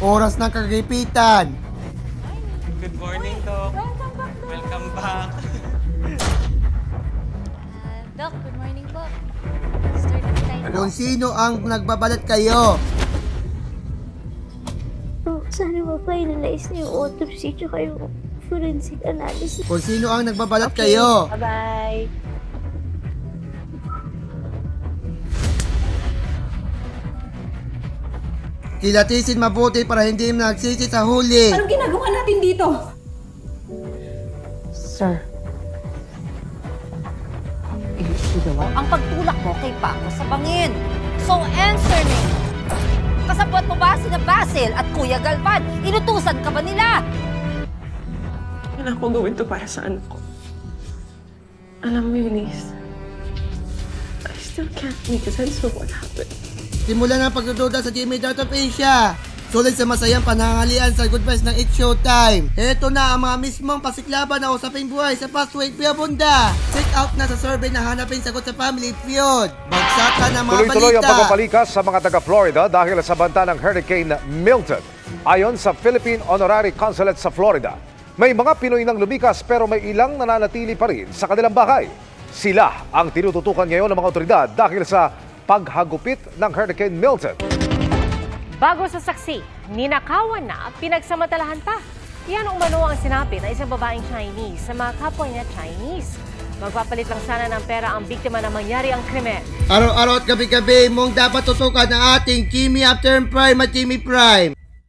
Oras ng kagipitan. Good morning, Doc. Welcome back. Doc, good morning po. Start na tayo. Kung sino ang nagbabalat kayo. Sana ma-finalize na yung autopsy tsaka yung forensic analysis. Kung sino ang nagbabalat kayo. Bye-bye. Kilatisin mabuti para hindi nagsisi sa huli. Anong ginagawa natin dito? Sir. Ang pagtulak mo kay Paco sa bangin. So answer me. Kasabot mo ba sina Basil at Kuya Galvan? Inutusan ka ba nila? Kailangan ko gawin to para sa anak ko. Alam mo, Eunice, I still can't make sense of what happened. Simula ng pagdududa sa Jimmy Out of Asia. Sulit sa masayang panangalian sa Good Vibes ng It's Showtime. Ito na ang mga mismong pasiklaban na usaping buhay sa Fast Week Piabunda. Check out na sa survey na hanapin sagot sa Family Feud. Bagsakan ng mga Tuloy-tuloy ang balita. pagpapalikas sa mga taga-Florida dahil sa banta ng Hurricane Milton. Ayon sa Philippine Honorary Consulate sa Florida, may mga Pinoy nang lumikas pero may ilang nananatili pa rin sa kanilang bahay. Sila ang tinututukan ngayon ng mga otoridad dahil sa paghagupit ng Hurricane Milton. Bago sa saksi, ninakawan na at pinagsamantalahan pa. Yan umano ang sinabi ng isang babaeng Chinese sa mga kapwa niya Chinese. Magpapalit lang sana ng pera ang biktima na mangyari ang krimen. Araw-araw at gabi-gabi mong dapat tutukan ang ating Jimmy After Prime at Jimmy Prime.